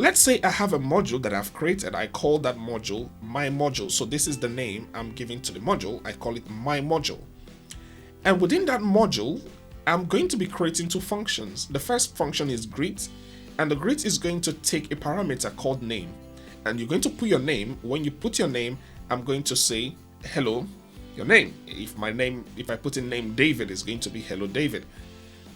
Let's say I have a module that I've created. I call that module my module. So this is the name I'm giving to the module. I call it my module. And within that module, I'm going to be creating two functions. The first function is greet, and the greet is going to take a parameter called name. And you're going to put your name. When you put your name, I'm going to say hello, your name. If I put in name David, it's going to be hello David.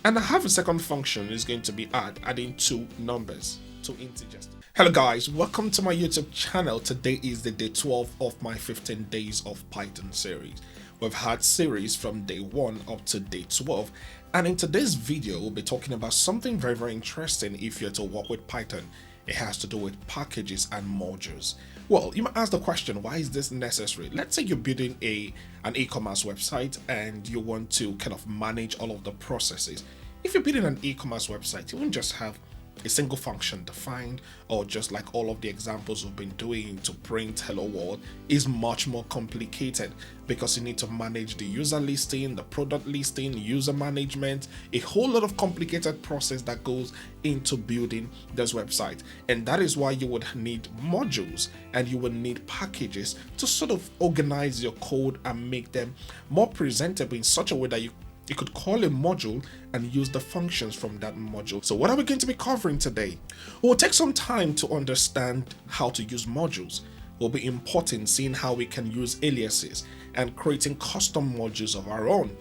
And I have a second function is going to be adding two numbers, two integers. Hello guys, welcome to my YouTube channel. Today is the day 12 of my 15 days of Python series. We've had series from day 1 up to day 12, and in today's video we'll be talking about something very interesting if you're to work with Python. It has to do with packages and modules. Well, you might ask the question, why is this necessary? Let's say you're building an e-commerce website and you want to kind of manage all of the processes. If you're building an e-commerce website, you won't just have a single function defined, or just like all of the examples we've been doing to print hello world is much more complicated, because you need to manage the user listing, the product listing, user management, a whole lot of complicated process that goes into building this website. And that is why you would need modules and you would need packages to sort of organize your code and make them more presentable in such a way that you could call a module and use the functions from that module. So what are we going to be covering today? We'll take some time to understand how to use modules. We'll be importing, seeing how we can use aliases and creating custom modules of our own.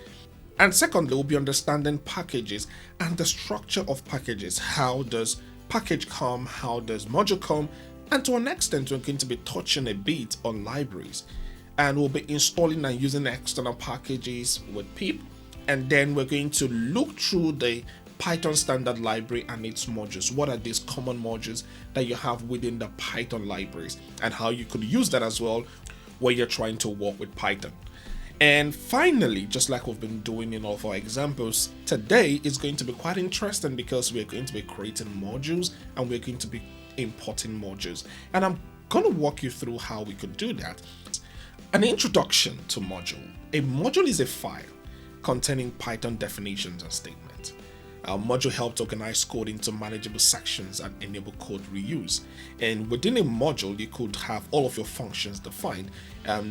And secondly, we'll be understanding packages and the structure of packages. How does package come? How does module come? And to an extent, we're going to be touching a bit on libraries. And we'll be installing and using external packages with pip. And then we're going to look through the Python standard library and its modules. What are these common modules that you have within the Python libraries, and how you could use that as well when you're trying to work with Python. And finally, just like we've been doing in all of our examples, today is going to be quite interesting because we're going to be creating modules and we're going to be importing modules. And I'm going to walk you through how we could do that. An introduction to module. A module is a file containing Python definitions and statements. Our module helps organize code into manageable sections and enable code reuse. And within a module, you could have all of your functions defined,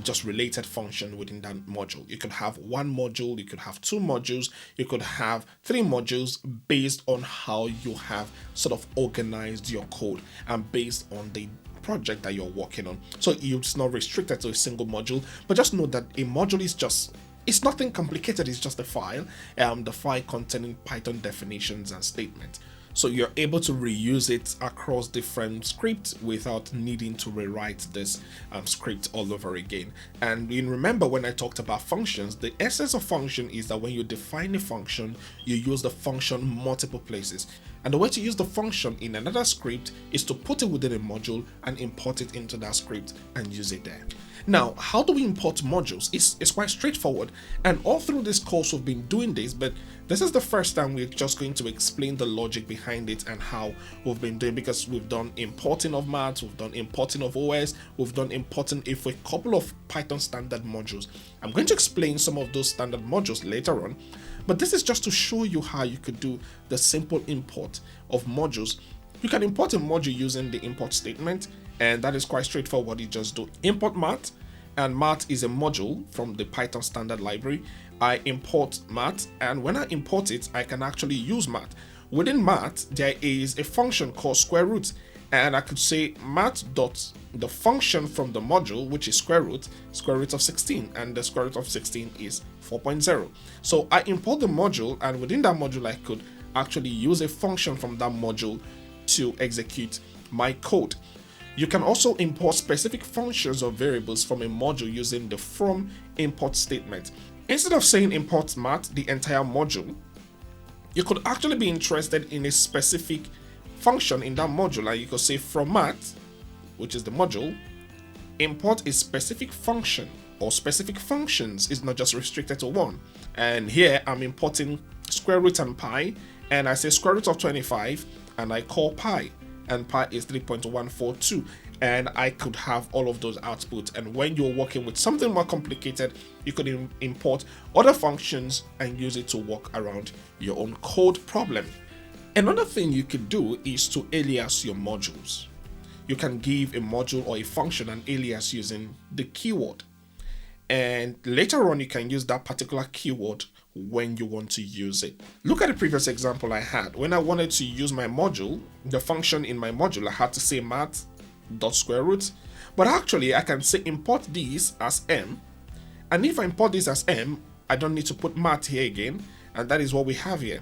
just related function within that module. You could have one module, you could have two modules, you could have three modules based on how you have sort of organized your code and based on the project that you're working on. So it's not restricted to a single module, but just know that a module is it's nothing complicated, it's just a file, the file containing Python definitions and statements. So you're able to reuse it across different scripts without needing to rewrite this script all over again. And you remember when I talked about functions, the essence of function is that when you define a function, you use the function multiple places. And the way to use the function in another script is to put it within a module and import it into that script and use it there. Now, how do we import modules? It's quite straightforward, and all through this course we've been doing this, but this is the first time we're just going to explain the logic behind it and how we've been doing, because we've done importing of maths, we've done importing of OS, we've done importing of a couple of Python standard modules. I'm going to explain some of those standard modules later on, but this is just to show you how you could do the simple import of modules. You can import a module using the import statement, and that is quite straightforward. You just do import math, and math is a module from the Python standard library. I import math, and when I import it, I can actually use math. Within math, there is a function called square root, and I could say math dot the function from the module, which is square root of 16, and the square root of 16 is 4.0. So I import the module, and within that module, I could actually use a function from that module to execute my code. You can also import specific functions or variables from a module using the from import statement. Instead of saying import math, the entire module, you could actually be interested in a specific function in that module, and you could say from math, which is the module, import a specific function or specific functions. Is not just restricted to one. And here I'm importing square root and pi, and I say square root of 25, and I call pi, and pi is 3.142, and I could have all of those outputs. And when you're working with something more complicated, you could import other functions and use it to work around your own code problem. Another thing you could do is to alias your modules. You can give a module or a function an alias using the keyword. And later on, you can use that particular keyword when you want to use it. Look at the previous example I had. When I wanted to use my module, the function in my module, I had to say math.square but actually I can say import this as m, and if I import this as m, I don't need to put math here again, and that is what we have here.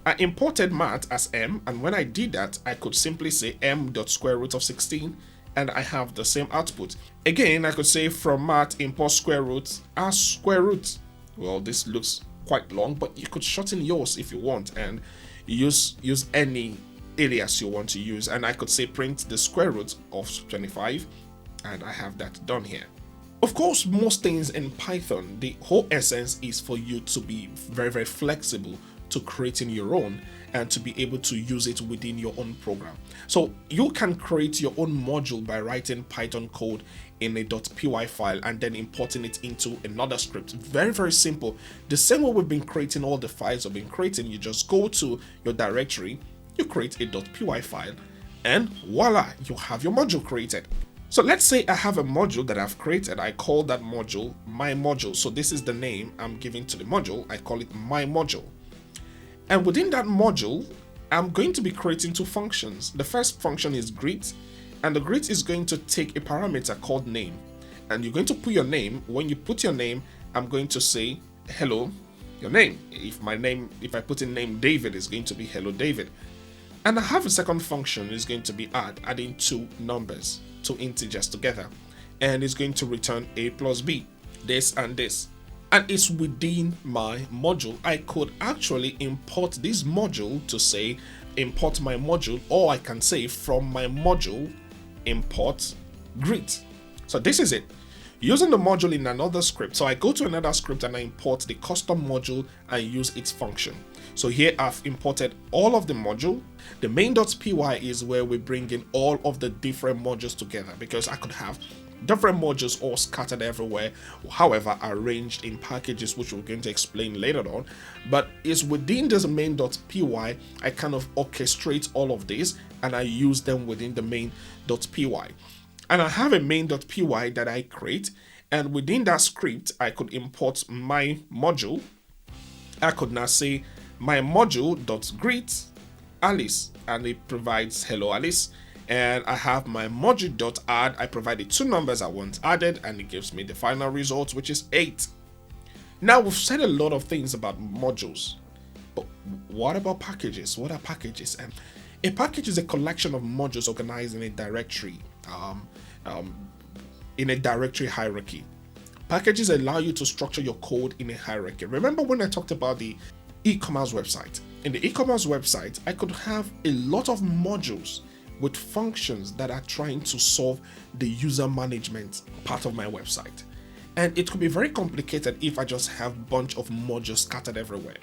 I imported math as m, and when I did that, I could simply say m.square root of 16, and I have the same output. Again, I could say from math import square root as square root. Well, this looks quite long, but you could shorten yours if you want and use any alias you want to use. And I could say print the square root of 25, and I have that done here. Of course, most things in Python, the whole essence is for you to be very, very flexible to creating your own and to be able to use it within your own program. So you can create your own module by writing Python code in a .py file and then importing it into another script. Very, very simple. The same way we've been creating all the files we've been creating, you just go to your directory, you create a .py file, and voila, you have your module created. So let's say I have a module that I've created. I call that module my module. So this is the name I'm giving to the module. I call it my module. And within that module, I'm going to be creating two functions. The first function is greet, and the greet is going to take a parameter called name. And you're going to put your name. When you put your name, I'm going to say hello, your name. If I put in name David, it's going to be hello David. And I have a second function, is going to be adding two numbers, two integers together, and it's going to return a plus b, this and this. And it's within my module. I could actually import this module to say import my module, or I can say from my module import greet. So this is it. Using the module in another script. So I go to another script and I import the custom module and use its function. So here I've imported all of the module. The main.py is where we bring in all of the different modules together, because I could have different modules all scattered everywhere, however arranged in packages, which we're going to explain later on. But it's within this main.py I kind of orchestrate all of this and I use them within the main.py. And I have a main.py that I create, and within that script I could import my module. I could now say my module.greet Alice, and it provides hello Alice. And I have my module.add. I provided two numbers I want added, and it gives me the final result, which is 8. Now, we've said a lot of things about modules, but what about packages? What are packages? And a package is a collection of modules organized in a directory, hierarchy. Packages allow you to structure your code in a hierarchy. Remember when I talked about the e-commerce website? In the e-commerce website, I could have a lot of modules with functions that are trying to solve the user management part of my website. And it could be very complicated if I just have a bunch of modules scattered everywhere.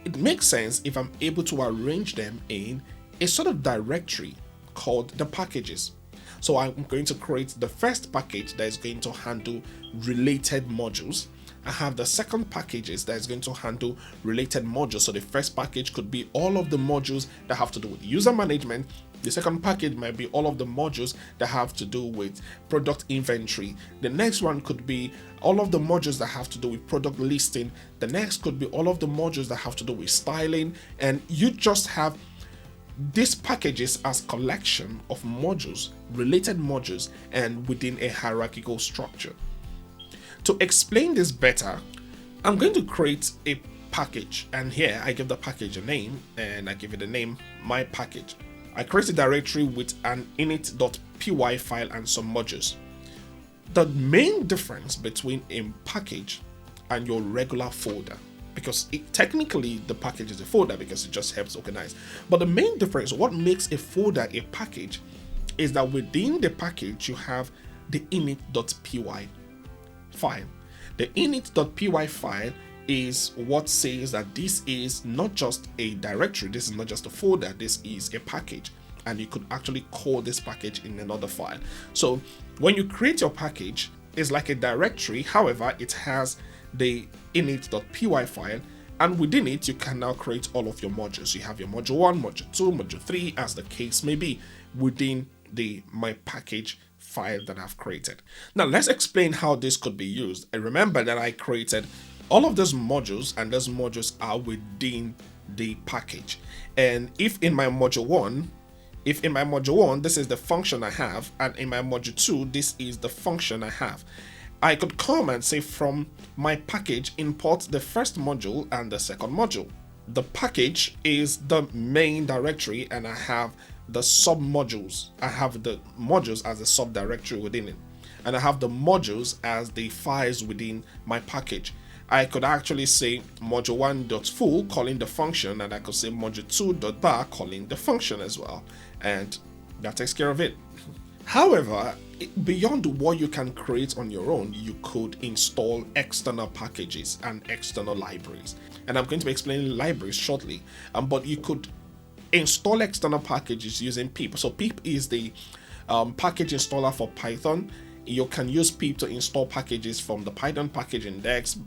It makes sense if I'm able to arrange them in a sort of directory called the packages. So I'm going to create the first package that is going to handle related modules. I have the second packages that is going to handle related modules. So the first package could be all of the modules that have to do with user management. The second package might be all of the modules that have to do with product inventory. The next one could be all of the modules that have to do with product listing. The next could be all of the modules that have to do with styling. And you just have these packages as collection of modules, related modules, and within a hierarchical structure. To explain this better, I'm going to create a package, and here I give the package a name, and I give it a name, my package. I create a directory with an init.py file and some modules. The main difference between a package and your regular folder, because technically the package is a folder because it just helps organize, but the main difference, what makes a folder a package, is that within the package you have the init.py file. The init.py file is what says that this is not just a directory, this is not just a folder, this is a package, and you could actually call this package in another file. So when you create your package, it's like a directory, however it has the init.py file And within it, you can now create all of your modules. You have your module 1, module 2, module 3, as the case may be, within the my package file that I've created. Now let's explain how this could be used. And remember that I created all of those modules, and those modules are within the package. And if in my module 1, this is the function I have, and in my module 2, this is the function I have, I could come and say from my package, import the first module and the second module. The package is the main directory, and I have the sub modules. I have the modules as a subdirectory within it, and I have the modules as the files within my package. I could actually say module 1.full calling the function, and I could say module 2.bar calling the function as well, and that takes care of it. However, beyond what you can create on your own, you could install external packages and external libraries, and I'm going to be explaining libraries shortly, but you could install external packages using pip. So pip is the package installer for Python. You can use pip to install packages from the Python package index.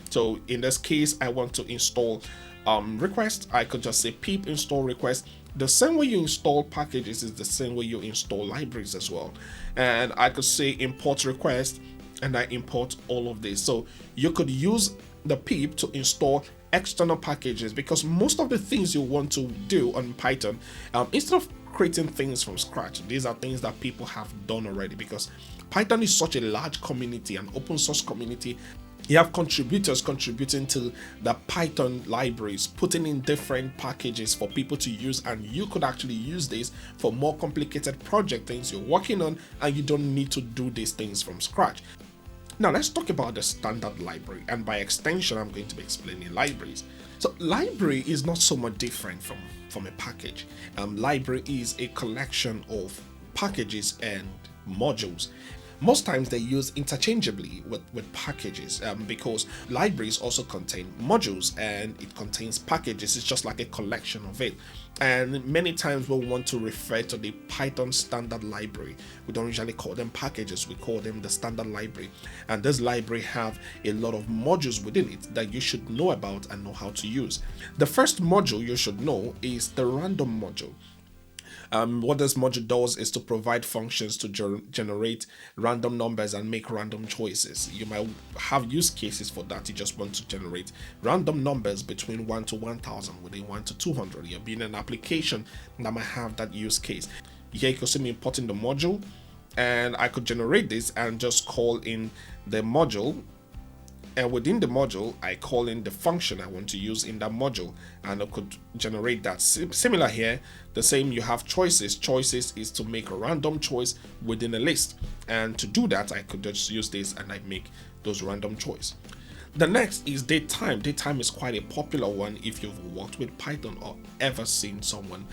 So in this case, I want to install request. I could just say pip install request. The same way you install packages is the same way you install libraries as well. And I could say import request, and I import all of this. So you could use the pip to install external packages, because most of the things you want to do on Python, instead of creating things from scratch, these are things that people have done already, because Python is such a large community, an open source community. You have contributors contributing to the Python libraries, putting in different packages for people to use, and you could actually use this for more complicated project things you're working on, and you don't need to do these things from scratch. Now let's talk about the standard library, and by extension I'm going to be explaining libraries. So library is not so much different from a package. Library is a collection of packages and modules. Most times they use interchangeably with packages, because libraries also contain modules and it contains packages. It's just like a collection of it. And many times we'll want to refer to the Python standard library. We don't usually call them packages, we call them the standard library. And this library have a lot of modules within it that you should know about and know how to use. The first module you should know is the random module. What this module does is to provide functions to generate random numbers and make random choices. You might have use cases for that. You just want to generate random numbers between 1 to 1000, within 1 to 200. You're building an application that might have that use case. Here you can see me importing the module, and I could generate this and just call in the module. And within the module, I call in the function I want to use in that module, and I could generate that. Similar here, the same, you have choices. Choices is to make a random choice within a list. And to do that, I could just use this and I make those random choice. The next is datetime. Datetime is quite a popular one if you've worked with Python or ever seen someone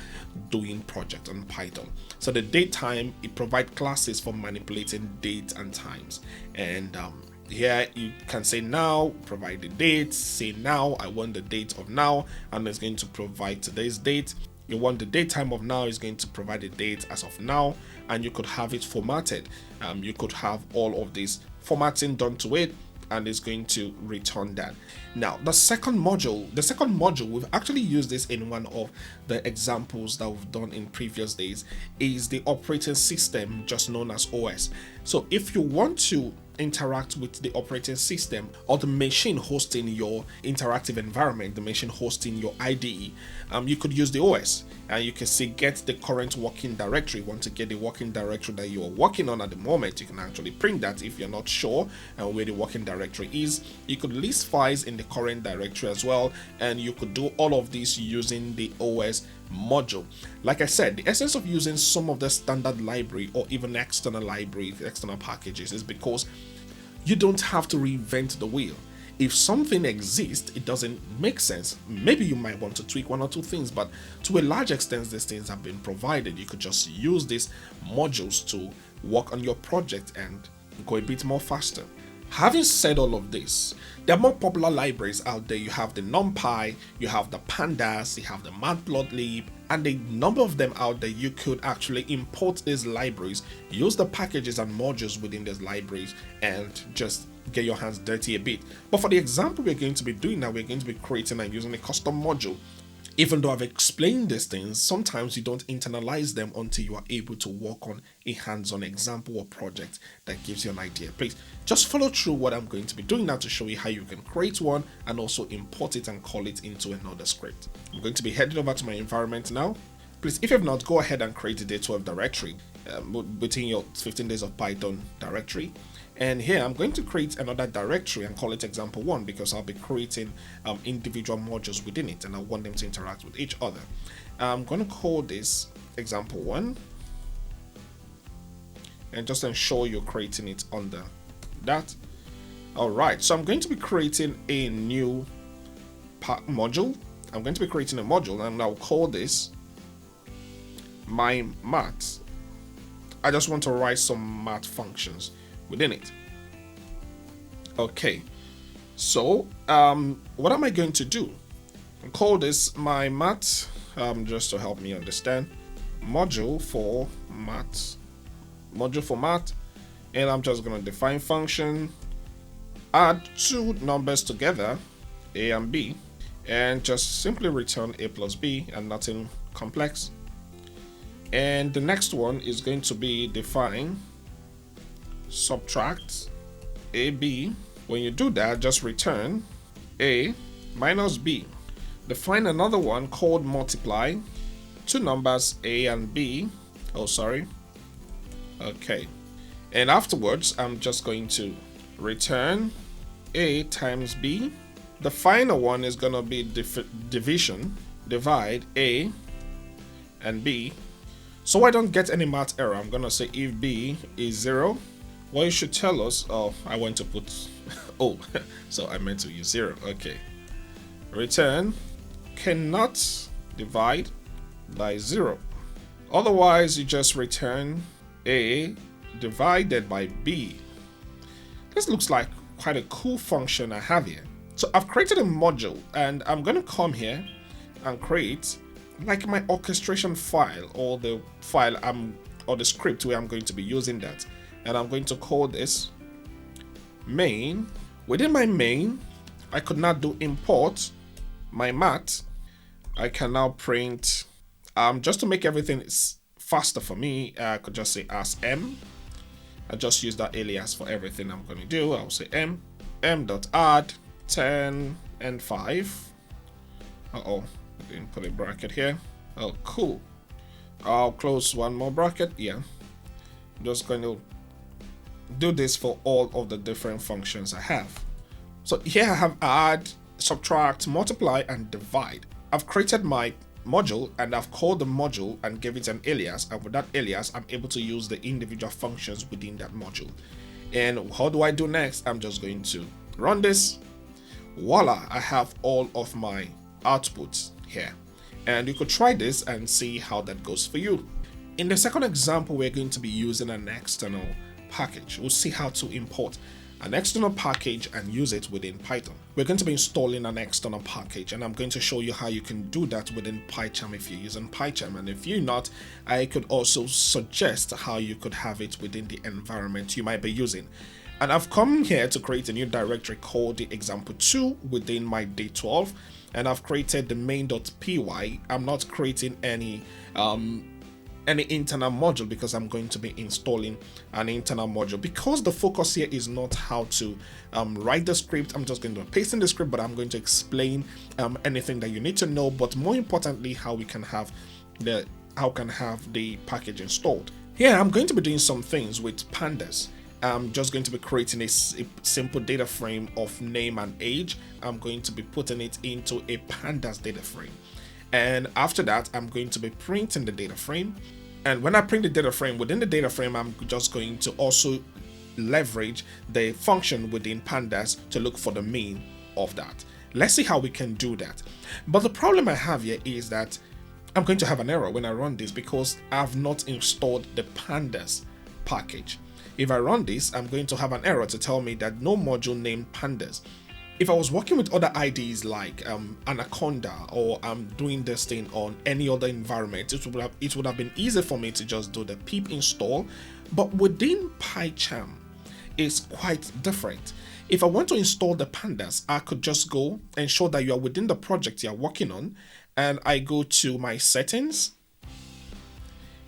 doing project on Python. So the datetime, it provides classes for manipulating dates and times. And here you can say now, provide the date, say now, I want the date of now, and it's going to provide today's date. You want the date time of now, is going to provide the date as of now, and you could have it formatted. You could have all of this formatting done to it, and it's going to return that. Now the second module, we've actually used this in one of the examples that we've done in previous days, is the operating system, just known as OS. So if you want to interact with the operating system or the machine hosting your interactive environment, the machine hosting your IDE, you could use the OS, and you can see get the current working directory. Want to get the working directory that you are working on at the moment, you can actually print that if you're not sure where the working directory is. You could list files in the current directory as well, and you could do all of this using the OS module. Like I said, the essence of using some of the standard library or even external library, external packages, is because you don't have to reinvent the wheel. If something exists, it doesn't make sense. Maybe you might want to tweak one or two things, but to a large extent, these things have been provided. You could just use these modules to work on your project and go a bit more faster. Having said all of this, there are more popular libraries out there. You have the NumPy, you have the Pandas, you have the Matplotlib, and a number of them out there. You could actually import these libraries, use the packages and modules within these libraries, and just get your hands dirty a bit. But for the example we're going to be doing now, we're going to be creating and using a custom module. Even though I've explained these things, sometimes you don't internalize them until you are able to work on a hands-on example or project that gives you an idea. Please just follow through what I'm going to be doing now to show you how you can create one and also import it and call it into another script. I'm going to be heading over to my environment now. Please, if you have not, go ahead and create the day 12 directory within your 15 days of Python directory. And here I'm going to create another directory and call it example 1 because I'll be creating individual modules within it and I want them to interact with each other. I'm going to call this example 1 and just ensure you're creating it under that. Alright, so I'm going to be creating a new module. I'm going to be creating a module and I'll call this my math. I just want to write some math functions within it. Okay, so what am I going to do? I'll call this my math, just to help me understand, module for math, and I'm just going to define function, add two numbers together, a and b, and just simply return a plus b and nothing complex. And the next one is going to be define subtract ab. When you do that, just return a minus b. Define another one called multiply, two numbers a and b. Oh, sorry. Okay, and afterwards I'm just going to return a times b. The final one is going to be division, divide a and b. So I don't get any math error, I'm going to say if b is 0, what you should tell us, oh, I want to put, oh, so I meant to use 0, okay. Return cannot divide by 0. Otherwise, you just return a divided by b. This looks like quite a cool function I have here. So I've created a module and I'm going to come here and create like my orchestration file or the file or the script where I'm going to be using that, and I'm going to call this main. Within my main, I could now do import my math. I can now print just to make everything faster for me, I could just say as m. I just use that alias for everything I'm going to do. I'll say m.add 10 and 5. Didn't put a bracket here. Oh, cool. I'll close one more bracket. Yeah, I'm just going to do this for all of the different functions I have. So here I have add, subtract, multiply, and divide. I've created my module and I've called the module and gave it an alias, and with that alias I'm able to use the individual functions within that module. And how do I do next? I'm just going to run this. Voila, I have all of my outputs here, and you could try this and see how that goes for you. In the second example, we're going to be using an external package. We'll see how to import an external package and use it within Python. We're going to be installing an external package, and I'm going to show you how you can do that within PyCharm if you're using PyCharm, and if you're not, I could also suggest how you could have it within the environment you might be using. And I've come here to create a new directory called the example2 within my day 12, and I've created the main.py. I'm not creating any internal module because I'm going to be installing an internal module. Because the focus here is not how to write the script, I'm just going to paste in the script, but I'm going to explain anything that you need to know, but more importantly, how we can have the package installed. Here I'm going to be doing some things with pandas. I'm just going to be creating a simple data frame of name and age. I'm going to be putting it into a pandas data frame, and after that I'm going to be printing the data frame. And when I print the data frame, within the data frame I'm just going to also leverage the function within pandas to look for the mean of that. Let's see how we can do that. But the problem I have here is that I'm going to have an error when I run this because I've not installed the pandas package. If I run this, I'm going to have an error to tell me that no module named pandas. If I was working with other IDs like Anaconda, or I'm doing this thing on any other environment, it would have been easy for me to just do the pip install. But within PyCharm, is quite different. If I want to install the pandas, I could just go and ensure that you are within the project you're working on, and I go to my settings.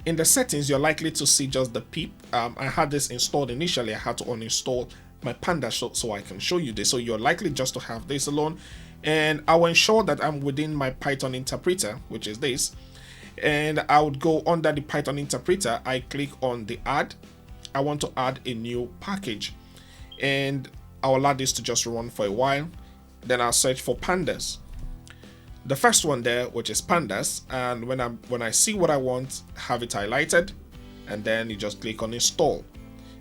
In the settings, you're likely to see just the pip. I had this installed initially. I had to uninstall my panda so I can show you this. So you're likely just to have this alone, and I will ensure that I'm within my Python interpreter, which is this, and I would go under the Python interpreter. I click on the add. I want to add a new package, and I'll allow this to just run for a while. Then I'll search for pandas. The first one there, which is pandas, and when I see what I want, have it highlighted, and then you just click on install.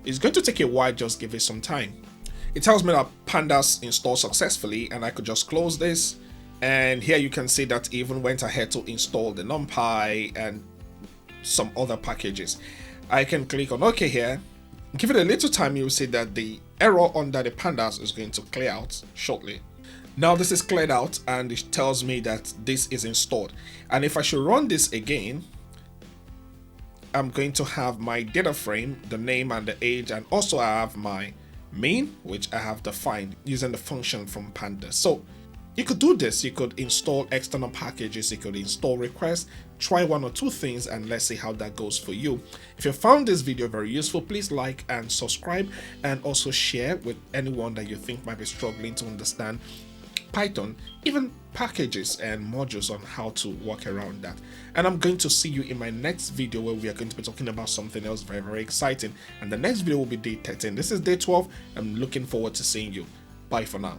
It's going to take a while, just give it some time. It tells me that pandas installed successfully, and I could just close this, and here you can see that it even went ahead to install the NumPy and some other packages. I can click on OK here. Give it a little time, you'll see that the error under the pandas is going to clear out shortly. Now this is cleared out, and it tells me that this is installed. And if I should run this again, I'm going to have my data frame, the name and the age, and also I have my main, which I have defined using the function from pandas. So you could do this. You could install external packages, you could install requests, try one or two things, and let's see how that goes for you. If you found this video very useful, please like and subscribe, and also share with anyone that you think might be struggling to understand Python, even packages and modules, on how to work around that. And I'm going to see you in my next video, where we are going to be talking about something else very, very exciting. And the next video will be day 13. This is day 12. I'm looking forward to seeing you. Bye for now.